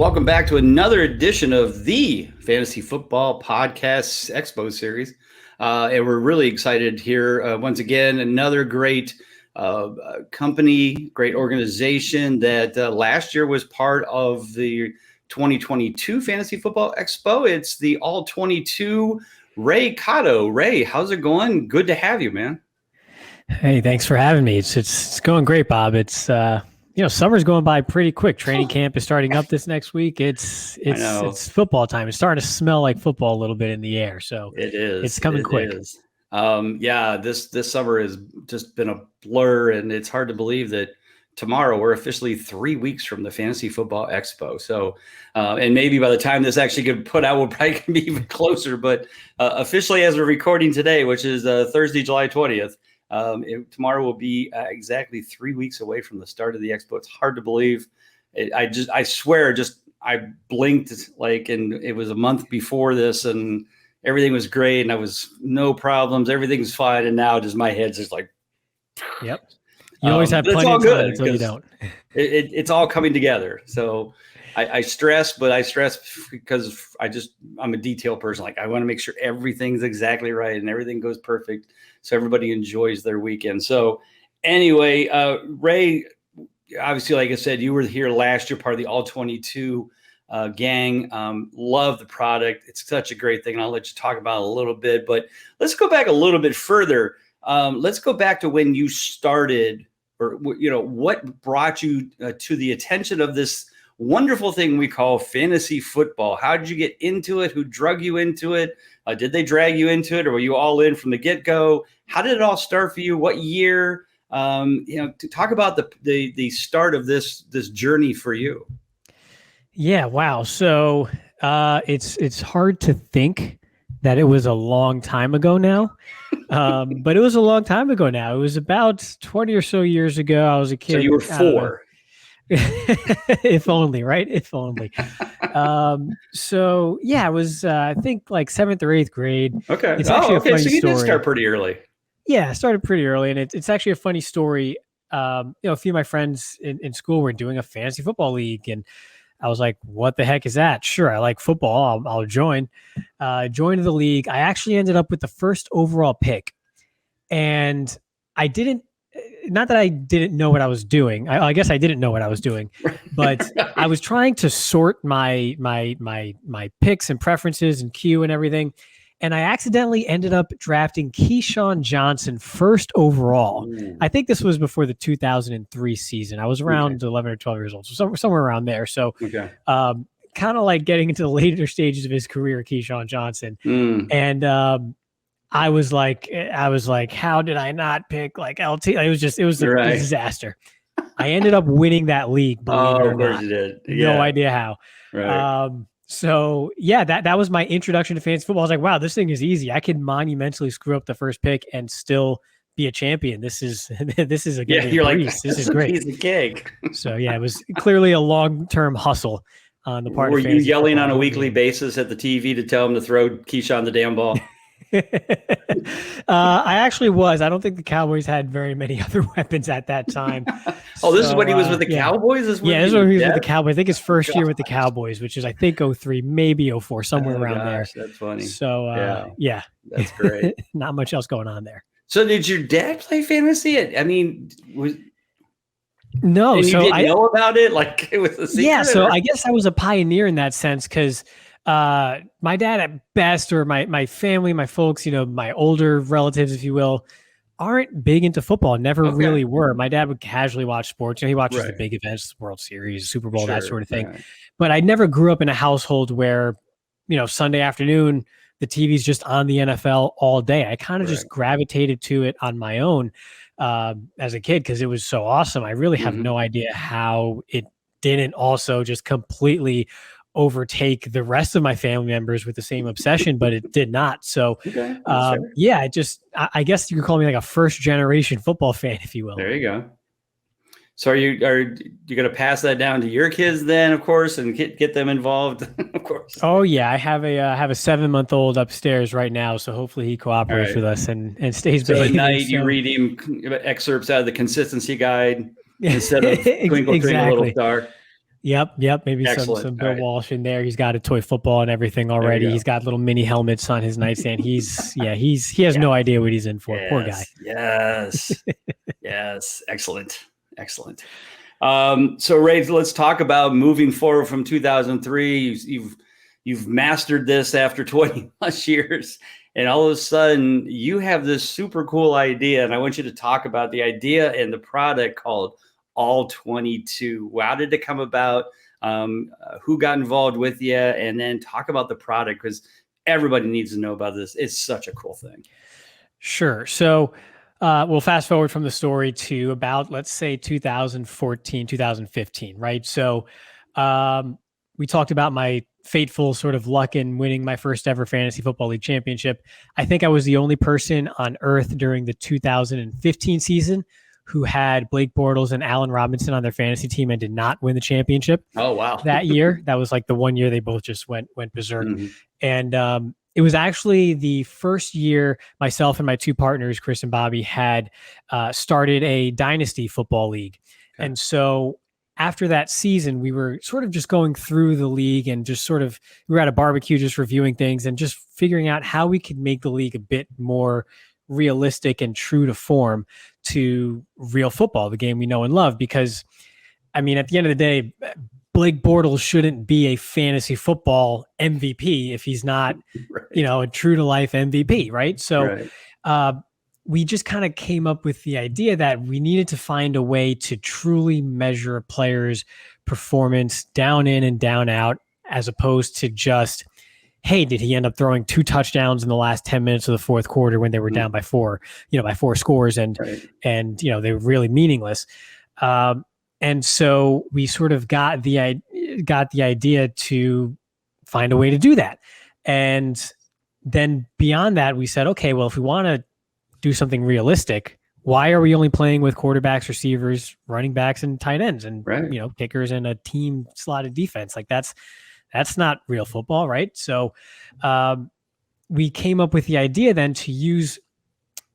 Welcome back to another edition of the Fantasy Football Podcast Expo series. And we're really excited here. Once again, another great company, great organization that last year was part of the 2022 Fantasy Football Expo. It's the ALL-22 Ray Cotto. Ray, how's it going? Good to have you, man. Hey, thanks for having me. It's going great, Bob. It's summer's going by pretty quick. Training camp is starting up this next week. It's football time. It's starting to smell like football a little bit in the air. So it is. It's coming quick. This summer has just been a blur, and it's hard to believe that tomorrow we're officially 3 weeks from the Fantasy Football Expo. So, and maybe by the time this actually get put out, we'll probably be even closer. But officially, as we're recording today, which is Thursday, July 20th. Tomorrow will be exactly 3 weeks away from the start of the Expo. It's hard to believe. I swear, I blinked and it was a month before this, and everything was great, and I was no problems. Everything's fine, and now just my head's just like. Yep. You always have plenty of time until you don't. It's all coming together. So I stress, but I stress because I'm a detail person. Like, I want to make sure everything's exactly right and everything goes perfect, so everybody enjoys their weekend. So anyway, Ray, obviously, like I said, you were here last year, part of the ALL-22 gang. Love the product. It's such a great thing. And I'll let you talk about it a little bit, but let's go back a little bit further. Let's go back to when you started, or, what brought you to the attention of this wonderful thing we call fantasy football. How did you get into it? Who drug you into it? Did they drag you into it, or were you all in from the get-go? How did it all start for you? What year? To talk about the start of this journey for you. Yeah. Wow. So it's hard to think that it was a long time ago now. But it was a long time ago now. It was about 20 or so years ago. I was a kid. So you were 4. If only, right? If only. So yeah, it was, I think, like 7th or 8th grade. Okay. It's actually a funny so you story. Did start pretty early. Yeah, I started pretty early, and it's actually a funny story. A few of my friends in school were doing a fantasy football league, and I was like, what the heck is that? Sure, I like football. I'll join. Joined the league. I actually ended up with the first overall pick, and I didn't. Not that I didn't know what I was doing. I guess I didn't know what I was doing, but I was trying to sort my picks and preferences and queue and everything, and I accidentally ended up drafting Keyshawn Johnson first overall. Ooh. I think this was before the 2003 season. I was around 11 or 12 years old, so somewhere around there. So, kind of like getting into the later stages of his career, Keyshawn Johnson, and. I was like, how did I not pick like LT? It was a disaster. I ended up winning that league. Believe it or not. You did. Yeah. No idea how. Right. So yeah, that was my introduction to fantasy football. I was like, wow, this thing is easy. I can monumentally screw up the first pick and still be a champion. This is a you're like, this is great. Piece of cake. So yeah, it was clearly a long-term hustle on the part. Were you yelling on a weekly basis at the TV to tell him to throw Keyshawn the damn ball? I actually was. I don't think the Cowboys had very many other weapons at that time. This is when he was with the Cowboys? This is when he was with the Cowboys. I think his first year with the Cowboys, which is, I think, 03, maybe 04, somewhere around there. That's funny. So, yeah. That's great. Not much else going on there. So did your dad play fantasy? I mean, no. So you didn't know about it? Like, it was a secret? Yeah, so I guess I was a pioneer in that sense, because my dad at best, or my family, my folks, my older relatives, if you will, aren't big into football. Never really were. My dad would casually watch sports. He watches the big events, World Series, Super Bowl, that sort of thing. Right. But I never grew up in a household where, Sunday afternoon, the TV's just on the NFL all day. I kind of just gravitated to it on my own as a kid, because it was so awesome. I really have no idea how it didn't also just completely overtake the rest of my family members with the same obsession, but it did not. So, I guess you could call me like a first generation football fan, if you will. There you go. So are you going to pass that down to your kids then, of course, and get them involved, of course? Oh yeah. I have a 7-month-old upstairs right now. So hopefully he cooperates with us and stays. So at night you read him excerpts out of the consistency guide instead of Twinkle Twinkle Little Star. Yep. Maybe Excellent. some All Bill right. Walsh in there. He's got a toy football and everything There we already. go. He's got little mini helmets on his nightstand. He has Yeah. no idea what he's in for. Poor guy. Yes. Yes. Excellent. Excellent. So Ray, let's talk about moving forward from 2003. You've mastered this after 20 plus years, and all of a sudden you have this super cool idea, and I want you to talk about the idea and the product called ALL-22. How did it come about? Who got involved with you? And then talk about the product, because everybody needs to know about this. It's such a cool thing. Sure. So we'll fast forward from the story to about, let's say, 2014, 2015, right? So we talked about my fateful sort of luck in winning my first ever fantasy football league championship. I think I was the only person on earth during the 2015 season who had Blake Bortles and Allen Robinson on their fantasy team and did not win the championship. Oh, wow. That year. That was like the one year they both just went berserk. Mm-hmm. And it was actually the first year myself and my two partners, Chris and Bobby, had started a dynasty football league. Okay. And so after that season, we were sort of just going through the league and just we were at a barbecue, just reviewing things and just figuring out how we could make the league a bit more realistic and true to form to real football, the game we know and love. Because, I mean, at the end of the day, Blake Bortles shouldn't be a fantasy football MVP if he's not, right, a true to life MVP, right? So we just kind of came up with the idea that we needed to find a way to truly measure a player's performance down in and down out, as opposed to just, hey, did he end up throwing 2 touchdowns in the last 10 minutes of the fourth quarter when they were down by 4 scores and they were really meaningless. And so we sort of got the idea to find a way to do that. And then beyond that, we said, okay, well, if we want to do something realistic, why are we only playing with quarterbacks, receivers, running backs, and tight ends, and kickers and a team slotted defense? Like that's not real football, right? So we came up with the idea then to use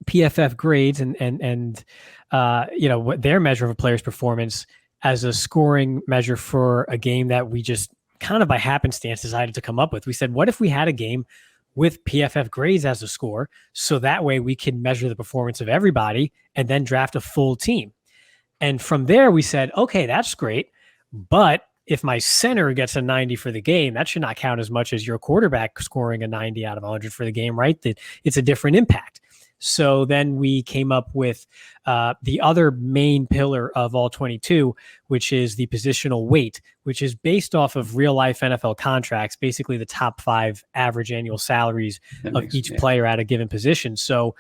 PFF grades and what their measure of a player's performance as a scoring measure for a game that we just kind of by happenstance decided to come up with. We said, what if we had a game with PFF grades as a score, so that way we can measure the performance of everybody and then draft a full team? And from there we said, okay, that's great, but if my center gets a 90 for the game, that should not count as much as your quarterback scoring a 90 out of 100 for the game, right? That it's a different impact. So then we came up with the other main pillar of ALL-22, which is the positional weight, which is based off of real life NFL contracts, basically the top 5 average annual salaries of each player at a given position. So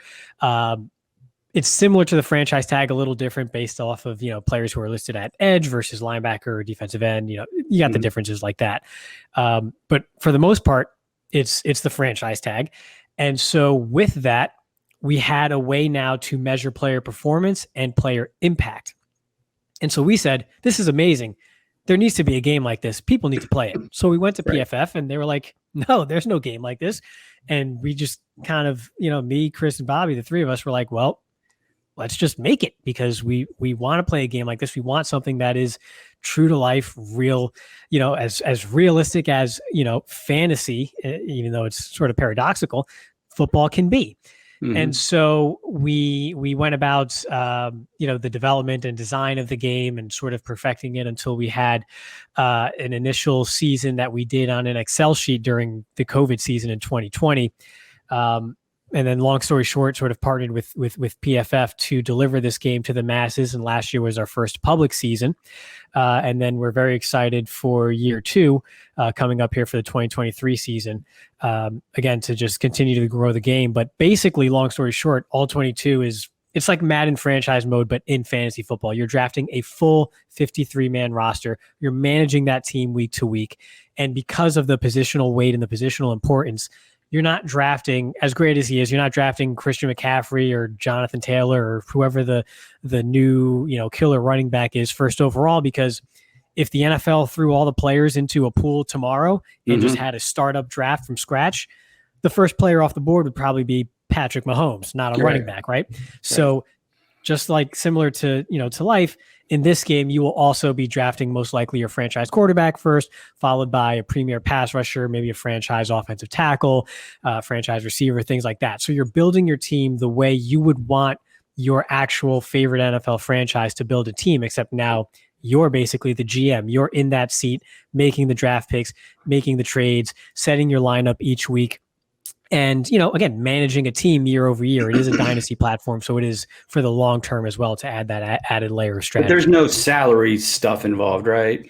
it's similar to the franchise tag, a little different based off of, players who are listed at edge versus linebacker or defensive end. You got the differences like that. But for the most part, it's the franchise tag. And so with that, we had a way now to measure player performance and player impact. And so we said, this is amazing. There needs to be a game like this. People need to play it. So we went to PFF and they were like, no, there's no game like this. And we just kind of, me, Chris, and Bobby, the 3 of us were like, well, let's just make it, because we want to play a game like this. We want something that is true to life, real, as realistic as, fantasy, even though it's sort of paradoxical, football can be. Mm-hmm. And so we went about, the development and design of the game and sort of perfecting it until we had an initial season that we did on an Excel sheet during the COVID season in 2020. And then long story short, sort of partnered with PFF to deliver this game to the masses. And last year was our first public season. And then we're very excited for year 2 coming up here for the 2023 season. Again, to just continue to grow the game. But basically, long story short, ALL-22 it's like Madden franchise mode, but in fantasy football. You're drafting a full 53-man roster. You're managing that team week to week. And because of the positional weight and the positional importance, you're not drafting, as great as he is, you're not drafting Christian McCaffrey or Jonathan Taylor or whoever the new, killer running back is first overall, because if the NFL threw all the players into a pool tomorrow and just had a startup draft from scratch, the first player off the board would probably be Patrick Mahomes, not a running back, right? So just like similar to, to life, in this game, you will also be drafting most likely your franchise quarterback first, followed by a premier pass rusher, maybe a franchise offensive tackle, franchise receiver, things like that. So you're building your team the way you would want your actual favorite NFL franchise to build a team, except now you're basically the GM. You're in that seat, making the draft picks, making the trades, setting your lineup each week. And, again, managing a team year over year. It is a dynasty platform, so it is for the long term as well to add that added layer of strategy. But there's no salary stuff involved, right?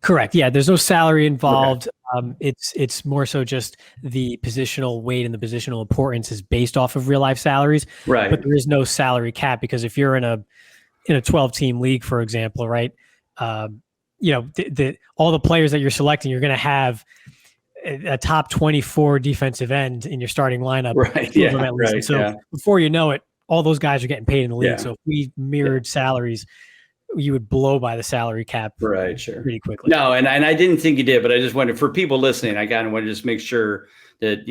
Correct. Yeah, there's no salary involved. Okay. It's more so just the positional weight and the positional importance is based off of real life salaries. Right. But there is no salary cap, because if you're in a 12-team league, for example, right, all the players that you're selecting, you're going to have a top 24 defensive end in your starting lineup. Right. Yeah. Right. So before you know it, all those guys are getting paid in the league. Yeah. So if we mirrored salaries, you would blow by the salary cap. Right. Sure. Pretty quickly. No. And I didn't think you did, but I just wanted, for people listening, I kind of want to just make sure that,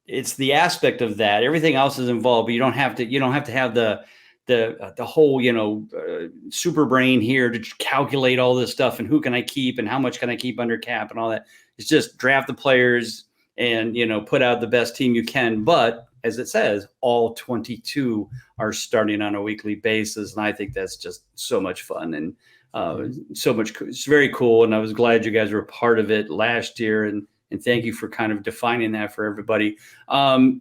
it's the aspect of that. Everything else is involved, but you don't have to have the whole, super brain here to calculate all this stuff and who can I keep and how much can I keep under cap and all that. It's just draft the players and, put out the best team you can. But as it says, all 22 are starting on a weekly basis. And I think that's just so much fun and so much. It's very cool. And I was glad you guys were a part of it last year. And thank you for kind of defining that for everybody.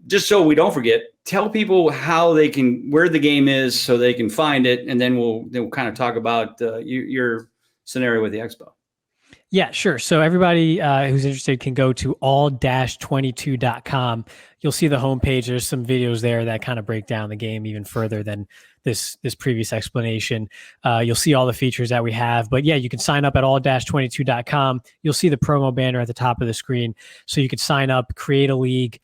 Just so we don't forget, tell people where the game is so they can find it. And then we'll kind of talk about your scenario with the Expo. Yeah, sure. So everybody who's interested can go to all-22.com. You'll see the homepage. There's some videos there that kind of break down the game even further than this previous explanation. You'll see all the features that we have. But yeah, you can sign up at all-22.com. You'll see the promo banner at the top of the screen. So you can sign up, create a league,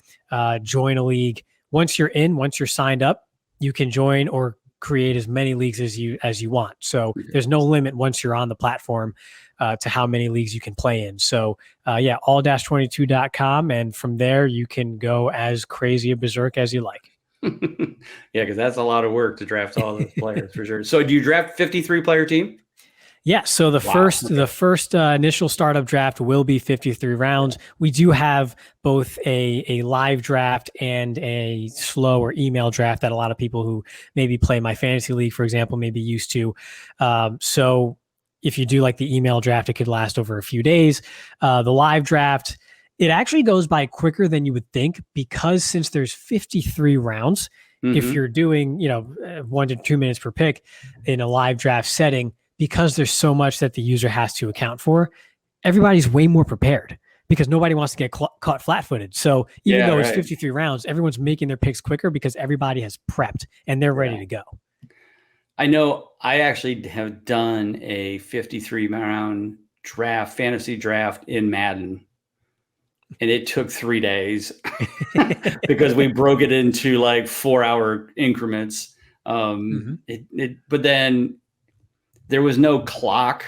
join a league. Once you're signed up, you can join or create as many leagues as you want. So there's no limit once you're on the platform to how many leagues you can play in. So all-22.com. And from there, you can go as crazy a berserk as you like. Yeah, because that's a lot of work to draft all those players for sure. So do you draft 53-player team? Yeah. So the first initial startup draft will be 53 rounds. We do have both a live draft and a slow or email draft that a lot of people who maybe play my fantasy league, for example, may be used to. So if you do like the email draft, it could last over a few days. The live draft, it actually goes by quicker than you would think, because since there's 53 rounds, if you're doing, 1 to 2 minutes per pick in a live draft setting, because there's so much that the user has to account for, everybody's way more prepared because nobody wants to get caught flat-footed. So even though it's 53 rounds, everyone's making their picks quicker because everybody has prepped and they're ready to go. I know I actually have done a 53-round fantasy draft in Madden, and it took 3 days because we broke it into like 4-hour increments. But then there was no clock.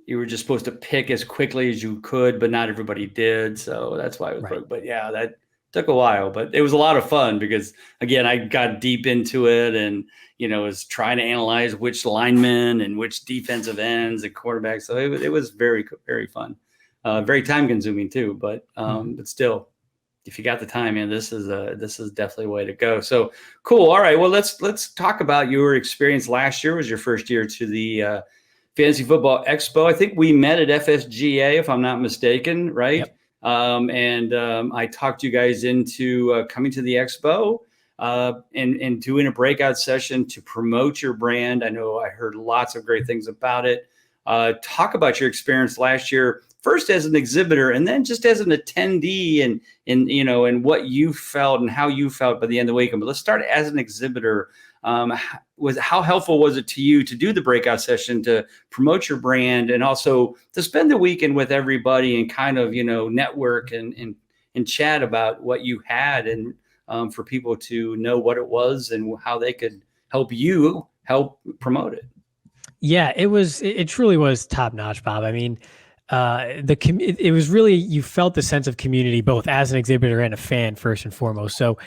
You were just supposed to pick as quickly as you could, but not everybody did. So that's why it was broke. But yeah, that took a while, but it was a lot of fun because, again, I got deep into it and, was trying to analyze which linemen and which defensive ends and quarterbacks. So it was very, very fun. Very time consuming too, but still, if you got the time, man, this is definitely a way to go. So cool. All right. Well, let's talk about your experience. Last year was your first year to the Fantasy Football Expo. I think we met at FSGA, if I'm not mistaken, right? Yep. I talked you guys into coming to the Expo and doing a breakout session to promote your brand. I know I heard lots of great things about it. Talk about your experience last year, first as an exhibitor and then just as an attendee and what you felt and how you felt by the end of the weekend. But let's start as an exhibitor. How helpful was it to you to do the breakout session to promote your brand and also to spend the weekend with everybody and kind of, network and chat about what you had and for people to know what it was and how they could help promote it? Yeah, it truly was top notch, Bob. I mean, it was really, you felt the sense of community both as an exhibitor and a fan first and foremost. So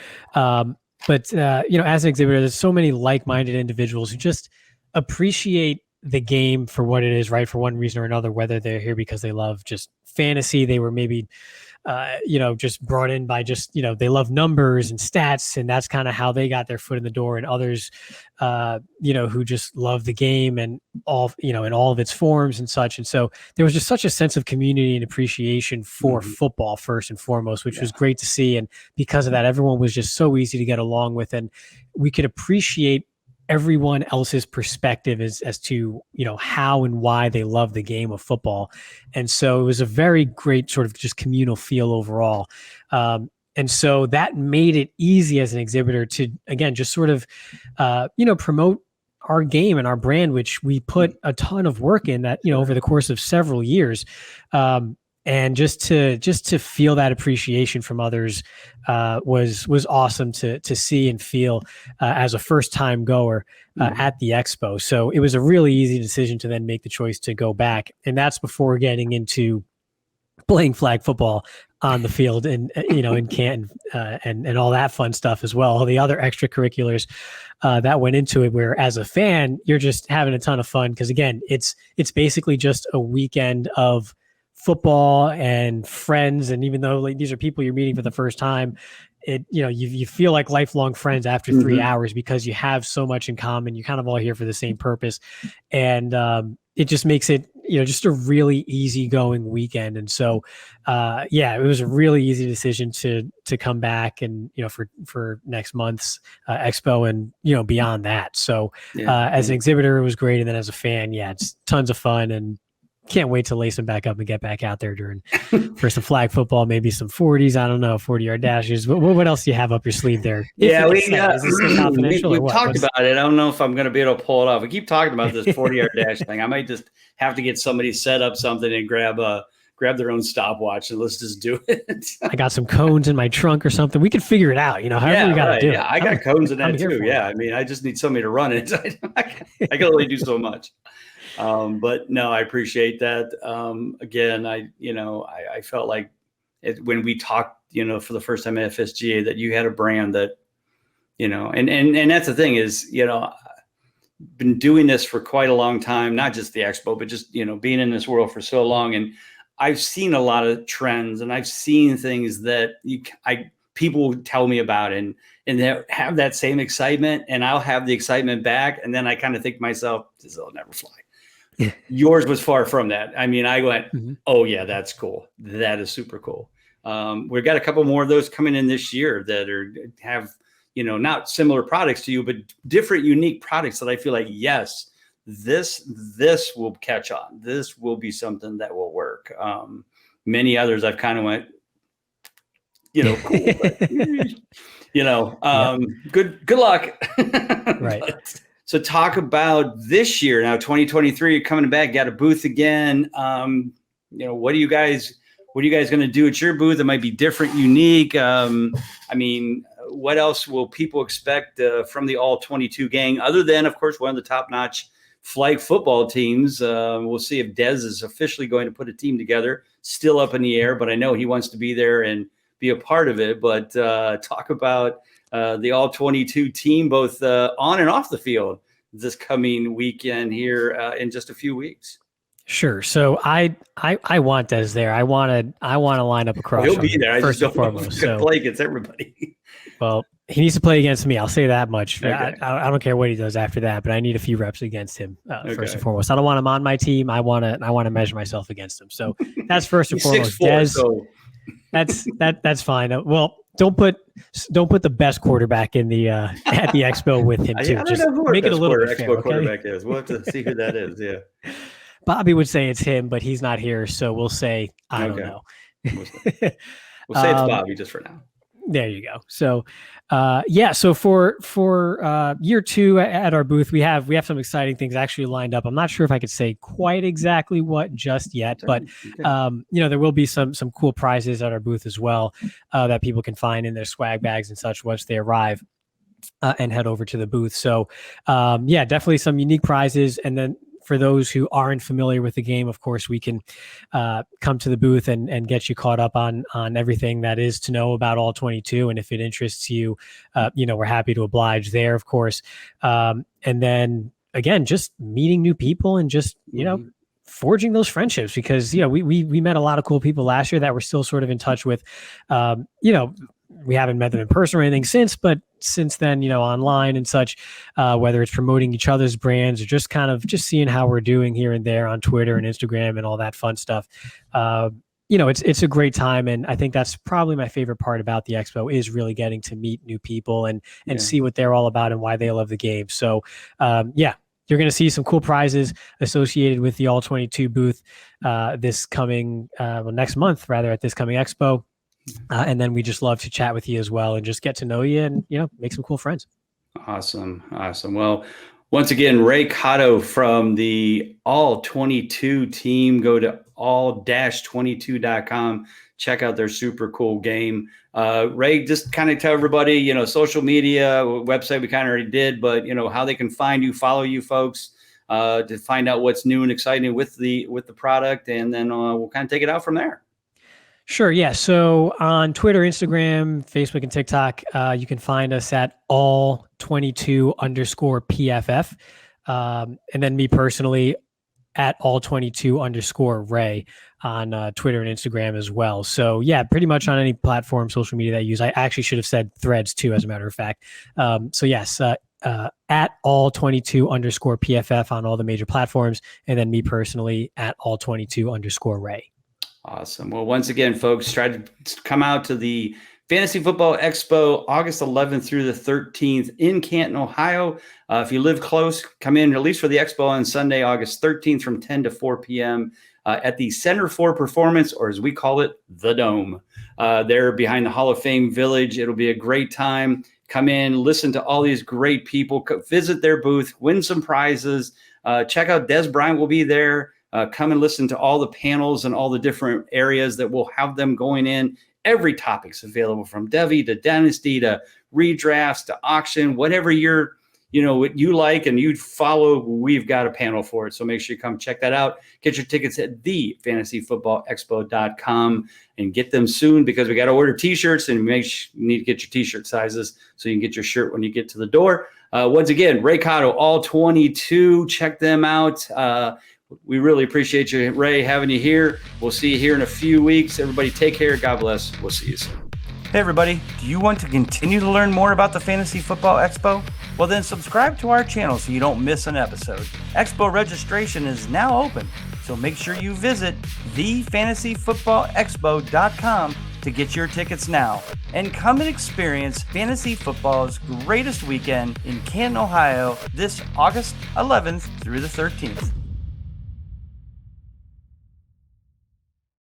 But as an exhibitor, there's so many like-minded individuals who just appreciate the game for what it is, right? For one reason or another, whether they're here because they love just fantasy, they were maybe just brought in by just, they love numbers and stats, and that's kind of how they got their foot in the door. And others, who just love the game and all, in all of its forms and such. And so there was just such a sense of community and appreciation for football first and foremost, which was great to see. And because of that, everyone was just so easy to get along with, and we could appreciate everyone else's perspective as to, how and why they love the game of football. And so it was a very great sort of just communal feel overall. And so that made it easy as an exhibitor to, again, just sort of, promote our game and our brand, which we put a ton of work in that, over the course of several years. And just to feel that appreciation from others was awesome to see and feel as a first time goer at the Expo. So it was a really easy decision to then make the choice to go back, and that's before getting into playing flag football on the field and in Canton and all that fun stuff as well. All the other extracurriculars that went into it, where as a fan you're just having a ton of fun because again it's basically just a weekend of football and friends. And even though these are people you're meeting for the first time, you feel like lifelong friends after 3 hours because you have so much in common. You're kind of all here for the same purpose. And it just makes it, just a really easygoing weekend. And so, it was a really easy decision to come back and, for next month's Expo and, beyond that. So as an exhibitor, it was great. And then as a fan, it's tons of fun and can't wait to lace them back up and get back out there for some flag football, maybe some 40s. I don't know, 40-yard dashes. What else do you have up your sleeve there? We talked about it. I don't know if I'm going to be able to pull it off. We keep talking about this 40-yard dash thing. I might just have to get somebody set up something and grab their own stopwatch and let's just do it. I got some cones in my trunk or something. We could figure it out. However we got to do it. I got cones in that too. Yeah, I mean, I just need somebody to run it. I can only do so much. But no, I appreciate that. Again, I felt like when we talked, for the first time at FSGA, that you had a brand that, and that's the thing is, been doing this for quite a long time, not just the Expo, but just, being in this world for so long. And I've seen a lot of trends and I've seen things that people tell me about and they have that same excitement and I'll have the excitement back. And then I kind of think to myself, this will never fly. Yours was far from that. I mean, I went, oh yeah, that's cool. That is super cool. We've got a couple more of those coming in this year that have, not similar products to you, but different, unique products that I feel like, yes, this will catch on. This will be something that will work. Many others I've kind of went, cool, but, good luck. Right. So talk about this year now, 2023, you're coming back, got a booth again. What are you guys going to do at your booth? It might be different, unique. What else will people expect from the ALL-22 gang, other than, of course, one of the top-notch flag football teams? We'll see if Dez is officially going to put a team together. Still up in the air, but I know he wants to be there and be a part of it. But talk about the ALL-22 team, both on and off the field, this coming weekend here in just a few weeks. Sure. So I want Des there. I want to line up across. He'll be there. First and foremost. So play against everybody. Well, he needs to play against me. I'll say that much. Okay. I don't care what he does after that, but I need a few reps against him first and foremost. I don't want him on my team. I want to measure myself against him. So that's first and foremost. 6'4", Des, so. That's fine. Well, don't put the best quarterback in the at the Expo with him too. Just make it a little bit fair, Expo quarterback is. We'll have to see who that is. Yeah. Bobby would say it's him, but he's not here, so we'll say I don't know. We'll say it's Bobby just for now. There you go. So, so for year two at our booth, we have some exciting things actually lined up. I'm not sure if I could say quite exactly what just yet, but there will be some cool prizes at our booth as well that people can find in their swag bags and such once they arrive and head over to the booth. So, definitely some unique prizes, and then for those who aren't familiar with the game, of course, we can come to the booth and get you caught up on everything that is to know about All-22. And if it interests you, we're happy to oblige there, of course. And then again, just meeting new people and just, forging those friendships, because, we met a lot of cool people last year that we're still sort of in touch with. We haven't met them in person or anything but since then, online and such, whether it's promoting each other's brands or just kind of just seeing how we're doing here and there on Twitter and Instagram and all that fun stuff. It's a great time. And I think that's probably my favorite part about the Expo, is really getting to meet new people and see what they're all about and why they love the game. So, you're going to see some cool prizes associated with the All-22 booth next month, rather, at this coming Expo. And then we just love to chat with you as well and just get to know you and, make some cool friends. Awesome. Well, once again, Ray Cotto from the All-22 team. Go to all-22.com. Check out their super cool game. Ray, just kind of tell everybody, social media, website we kind of already did, but, how they can find you, follow you folks, to find out what's new and exciting with the product. And then we'll kind of take it out from there. Sure. Yeah. So on Twitter, Instagram, Facebook, and TikTok, you can find us at all22_PFF. And then me personally at all22_Ray on Twitter and Instagram as well. So pretty much on any platform, social media that I use. I actually should have said Threads too, as a matter of fact. So yes, at all22_PFF on all the major platforms. And then me personally at all22_Ray. Awesome. Well, once again, folks, try to come out to the Fantasy Football Expo, August 11th through the 13th in Canton, Ohio. If you live close, come in at least for the Expo on Sunday, August 13th from 10 to 4 p.m. At the Center for Performance, or as we call it, the Dome. There behind the Hall of Fame Village. It'll be a great time. Come in, listen to all these great people, visit their booth, win some prizes. Check out Des Bryant will be there. Come and listen to all the panels and all the different areas that we'll have them going in. Every topic's available, from Devy to Dynasty to redrafts to auction, whatever what you like and you follow, we've got a panel for it. So make sure you come check that out. Get your tickets at thefantasyfootballexpo.com and get them soon, because we got to order t-shirts, and you need to get your t-shirt sizes so you can get your shirt when you get to the door. Once again, Ray Cotto, All-22. Check them out. We really appreciate you, Ray, having you here. We'll see you here in a few weeks. Everybody take care. God bless. We'll see you soon. Hey, everybody. Do you want to continue to learn more about the Fantasy Football Expo? Well, then subscribe to our channel so you don't miss an episode. Expo registration is now open, so make sure you visit thefantasyfootballexpo.com to get your tickets now. And come and experience fantasy football's greatest weekend in Canton, Ohio this August 11th through the 13th.